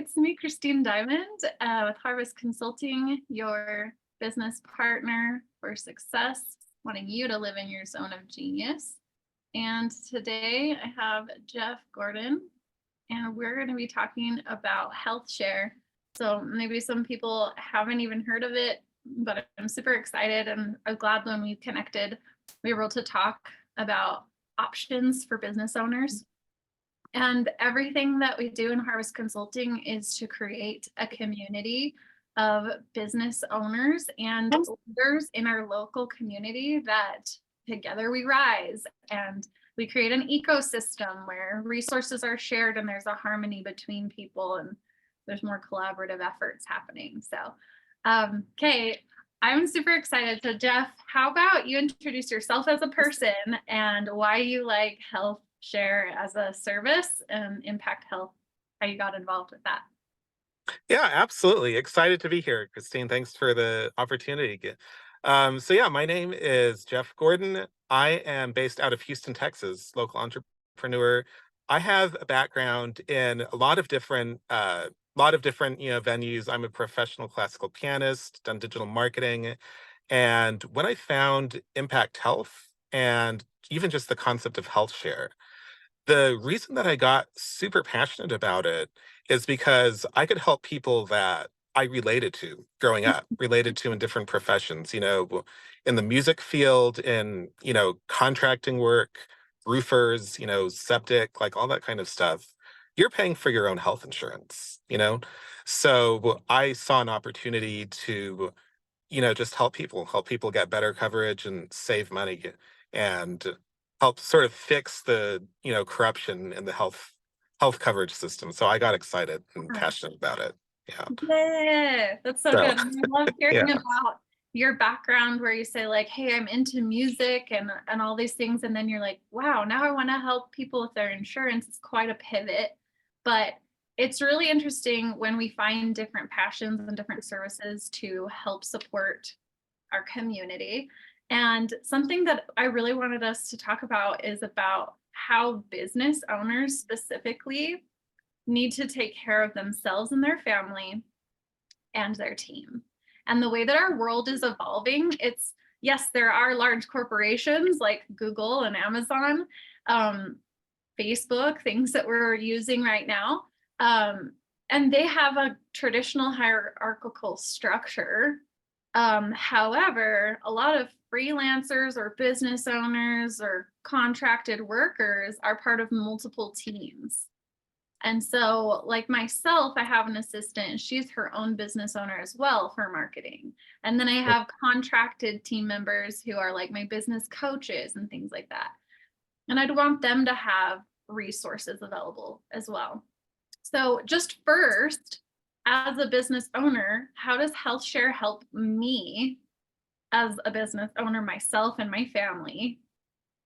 it's me, Christine Diamond, with Harvest Consulting, your business partner for success, wanting you to live in your zone of genius. And today I have Jeff Gordon, and we're going to be talking about HealthShare. So maybe some people haven't even heard of it, but I'm super excited and I'm glad when we connected, we were able to talk about options for business owners. And everything that we do in Harvest Consulting is to create a community of business owners and leaders in our local community that together we rise, and we create an ecosystem where resources are shared and there's a harmony between people and there's more collaborative efforts happening. So, okay, I'm super excited. So Jeff, how about you introduce yourself as a person and why you like HealthShare as a service and Impact Health, how you got involved with that? Yeah, absolutely. Excited to be here, Christine. Thanks for the opportunity. My name is Jeff Gordon. I am based out of Houston, Texas, local entrepreneur. I have a background in a lot of different venues. I'm a professional classical pianist, done digital marketing, and when I found Impact Health and even just the concept of health share, the reason that I got super passionate about it is because I could help people that I related to growing up, related to in different professions, in the music field, in, contracting work, roofers, septic, like all that kind of stuff. You're paying for your own health insurance. So I saw an opportunity to, just help people get better coverage and save money and help sort of fix the, corruption in the health coverage system. So I got excited and passionate about it. Yeah. Yeah, that's so So good. And I love hearing yeah. about your background where you say like, hey, I'm into music and all these things. And then you're like, wow, now I want to help people with their insurance. It's quite a pivot. But it's really interesting when we find different passions and different services to help support our community. And something that I really wanted us to talk about is about how business owners specifically need to take care of themselves and their family and their team. And the way that our world is evolving, it's yes, there are large corporations like Google and Amazon, um, Facebook, things that we're using right now. And they have a traditional hierarchical structure. However, a lot of freelancers or business owners or contracted workers are part of multiple teams. And so, like myself, I have an assistant, and she's her own business owner as well for marketing. And then I have contracted team members who are like my business coaches and things like that. And I'd want them to have resources available as well. So, just first, as a business owner, how does HealthShare help me as a business owner, myself and my family?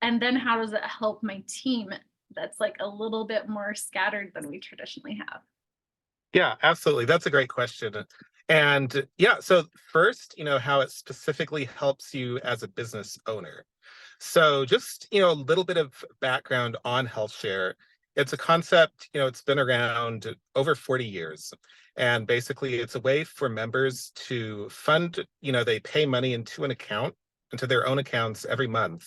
And then how does it help my team that's like a little bit more scattered than we traditionally have? Yeah, absolutely. That's a great question. And yeah, so first, how it specifically helps you as a business owner. So just, a little bit of background on HealthShare. It's a concept, it's been around over 40 years. And basically it's a way for members to fund, they pay money into an account, into their own accounts every month.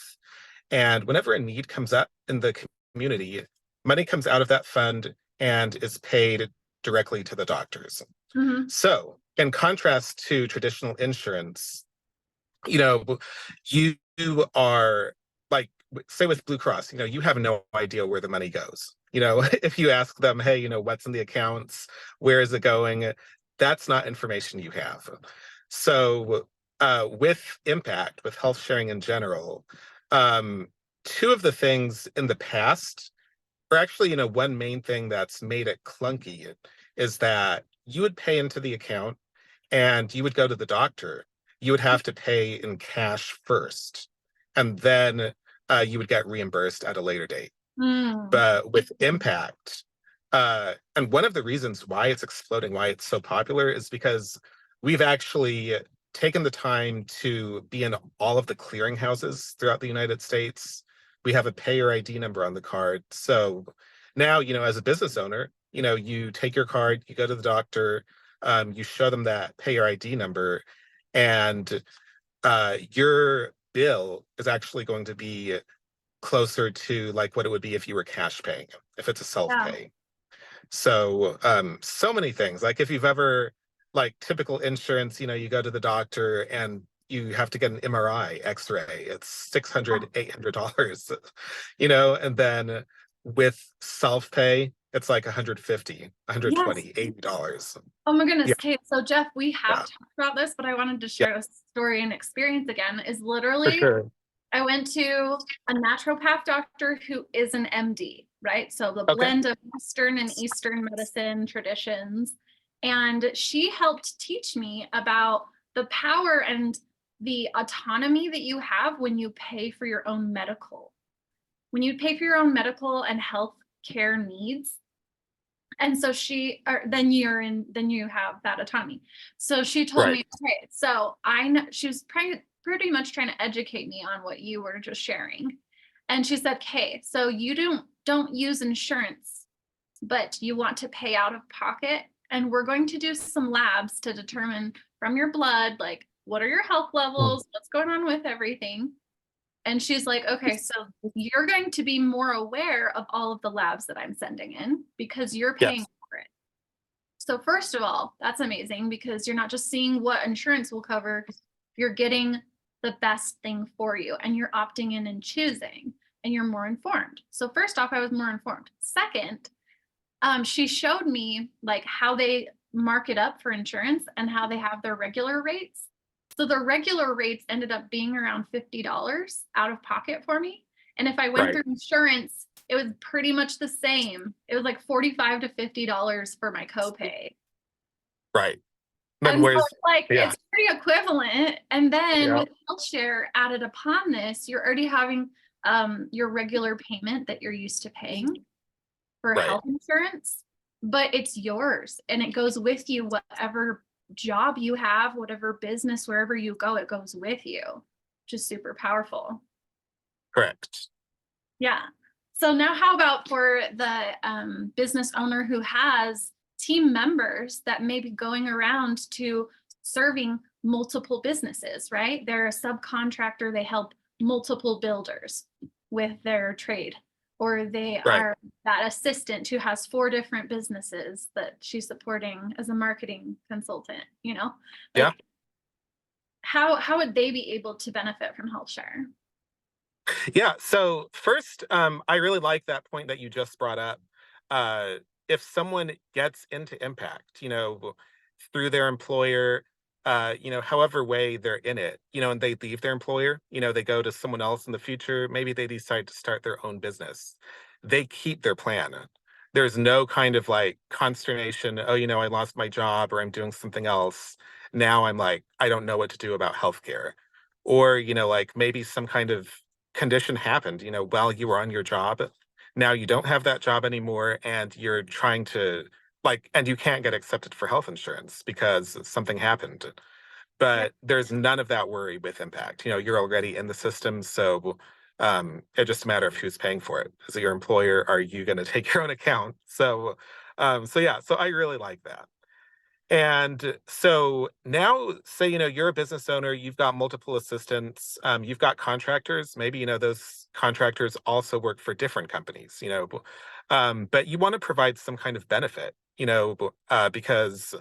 And whenever a need comes up in the community, money comes out of that fund and is paid directly to the doctors. Mhm. So, in contrast to traditional insurance, you know, you are like, say with Blue Cross, you have no idea where the money goes. If you ask them, hey, what's in the accounts, where is it going? That's not information you have. So, with Impact, with health sharing in general, um, two of the things in the past, or actually, one main thing that's made it clunky is that you would pay into the account and you would go to the doctor. You would have to pay in cash first, and then you would get reimbursed at a later date. Mm. But with Impact, and one of the reasons why it's exploding, why it's so popular, is because we've actually taken the time to be in all of the clearinghouses throughout the United States. We have a payer ID number on the card. So now, as a business owner, you take your card, you go to the doctor, you show them that payer ID number, and your bill is actually going to be closer to like what it would be if you were cash paying, if it's a Yeah. self-pay. So, so many things. Like if you've ever, like typical insurance, you go to the doctor and you have to get an MRI X-ray. It's 600, $800, and then with self-pay, it's like 150, Yes. 120, $80. Oh my goodness. Yeah, Okay. So Jeff, we have yeah, talked about this, but I wanted to yeah, share a story and experience again. Is for literally sure. I went to a naturopath doctor who is an MD, right? So the Okay. blend of Western and Eastern medicine traditions. And she helped teach me about the power and the autonomy that you have when you pay for your own medical. When you pay for your own medical and health care needs, and so then you have that autonomy. So she told Right. me, okay, so I know she was pretty much trying to educate me on what you were just sharing. And she said, okay, so you don't use insurance, but you want to pay out of pocket, and we're going to do some labs to determine from your blood, like, what are your health Mm. levels, what's going on with everything. And she's like, okay, so you're going to be more aware of all of the labs that I'm sending in because you're paying Yes. for it. So, first of all, that's amazing because you're not just seeing what insurance will cover, you're getting the best thing for you and you're opting in and choosing and you're more informed. So, first off, I was more informed. Second, she showed me like how they mark it up for insurance and how they have their regular rates. So the regular rates ended up being around $50 out of pocket for me. And if I went Right. through insurance, it was pretty much the same. It was like $45 to $50 for my copay. Right. Then And so where's, it's like yeah, it's pretty equivalent. And then yeah, with HealthShare added upon this, you're already having your regular payment that you're used to paying for right. health insurance, but it's yours and it goes with you, whatever job you have, whatever business, wherever you go, it goes with you, which is super powerful. Correct. Yeah. So now how about for the business owner who has team members that may be going around to serving multiple businesses, right? They're a subcontractor, they help multiple builders with their trade, or they Right. are that assistant who has 4 different businesses that she's supporting as a marketing consultant. Yeah. Like how would they be able to benefit from HealthShare? Yeah. So first, I really like that point that you just brought up. Uh, if someone gets into impact, through their employer, however way they're in it, and they leave their employer, they go to someone else in the future, maybe they decide to start their own business. They keep their plan. There's no kind of like consternation, oh, I lost my job or I'm doing something else. Now I'm like, I don't know what to do about healthcare. Or, like maybe some kind of condition happened, while you were on your job. Now you don't have that job anymore and you're trying to and you can't get accepted for health insurance because something happened. Yeah. But there's none of that worry with Impact. You're already in the system, so it's just a matter of who's paying for it. Is it your employer? Are you going to take your own account? So yeah, so I really like that. And so now, say, you're a business owner, you've got multiple assistants, you've got contractors, maybe, those contractors also work for different companies, but you want to provide some kind of benefit, because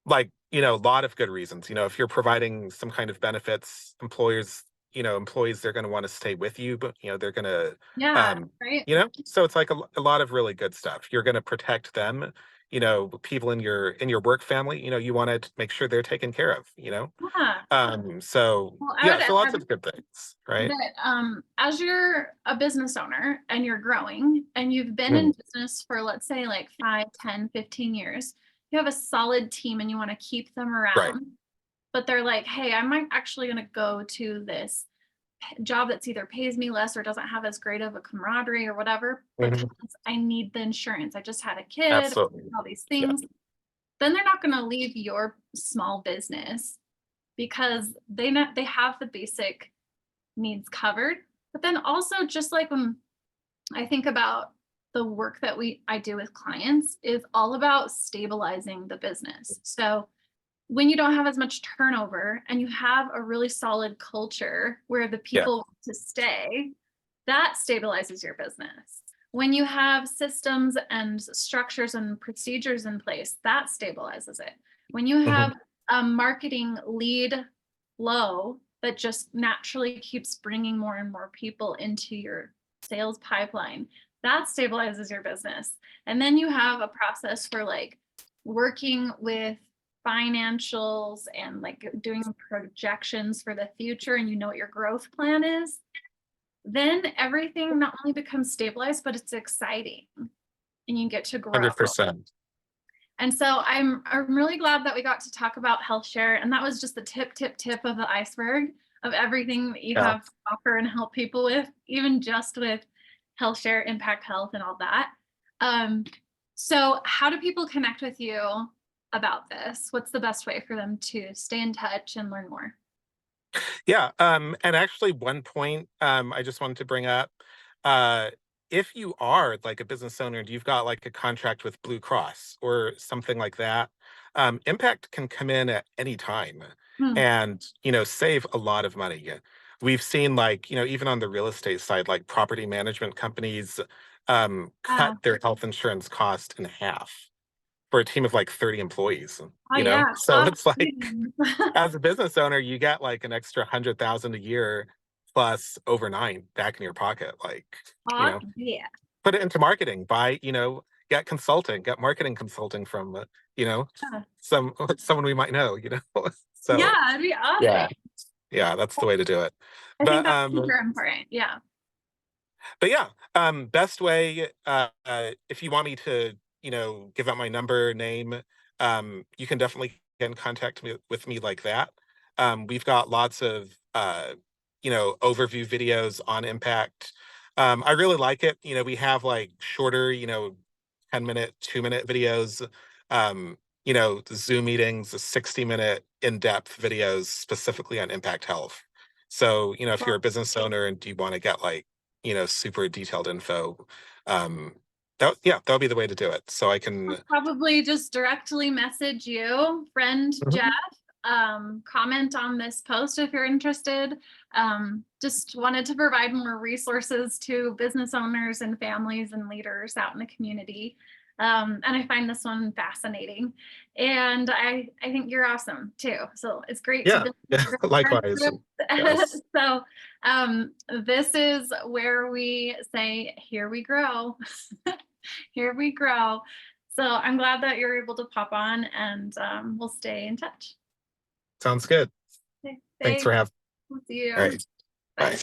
a lot of good reasons, if you're providing some kind of benefits, employees, they're going to want to stay with you, but, they're going to, Yeah, um, right. so it's like a lot of really good stuff. You're going to protect them, people in your work family, you want to make sure they're taken care of, Yeah. so Well, I yeah, would so lots add of good things, right? that as you're a business owner and you're growing and you've been Mm. in business for, let's say, like 5, 10, 15 years, you have a solid team and you want to keep them Right. around, but they're like, hey, I'm actually going to go to this job that's either pays me less or doesn't have as great of a camaraderie or whatever because Mhm. I need the insurance. I just had a kid, Absolutely. all these Yeah. things. Then they're not going to leave your small business because they have the basic needs covered. But then also, just like when I think about the work that I do with clients is all about stabilizing the business. So when you don't have as much turnover and you have a really solid culture where the Yeah. people want to stay, that stabilizes your business. When you have systems and structures and procedures in place, that stabilizes it. When you Mhm. have a marketing lead flow that just naturally keeps bringing more and more people into your sales pipeline, that stabilizes your business. And then you have a process for like working with financials and like doing projections for the future, and you know what your growth plan is, then everything not only becomes stabilized, but it's exciting and you get to grow. 100%. And so I'm really glad that we got to talk about HealthShare, and that was just the tip of the iceberg of everything that you Yeah. have to offer and help people with, even just with HealthShare, Impact Health, and all that. So how do people connect with you about this? What's the best way for them to stay in touch and learn more? Yeah, and actually one point I just wanted to bring up, uh, if you are like a business owner and you've got like a contract with Blue Cross or something like that, Impact can come in at any time Hmm. and, save a lot of money. We've seen like, even on the real estate side, like property management companies Yeah. cut their health insurance cost in half for a team of like 30 employees, Oh yeah. So Cost it's like savings. as a business owner, you get like an extra 100,000 a year plus overnight back in your pocket. Like, you Hot, know, yeah. put it into marketing, get consulting, get marketing consulting from, Yeah. someone we might know. Yeah, So it'd be awesome. yeah, yeah, that's the way to do it. I think But that's super important. Yeah. but yeah, best way, if you want me to, give out my number, name, you can definitely get in contact with me like that. We've got lots of, overview videos on Impact. I really like it. We have like shorter, 10-minute, 2-minute videos, the Zoom meetings, the 60-minute in-depth videos specifically on Impact Health. So, if you're a Well, business owner and you want to get like, super detailed info. Um, that'll be the way to do it. So I can. I'll probably just directly message you, friend Mhm. Jeff. Comment on this post if you're interested. Just wanted to provide more resources to business owners and families and leaders out in the community. And I find this one fascinating. And I think you're awesome too. So it's great to Yeah, build yeah, likewise. friendships. Yes, So this is where we say, here we grow. Here we grow. So I'm glad that you're able to pop on, and we'll stay in touch. sounds good. Okay, Thanks for thanks. having. We'll see All you. right, bye. Bye.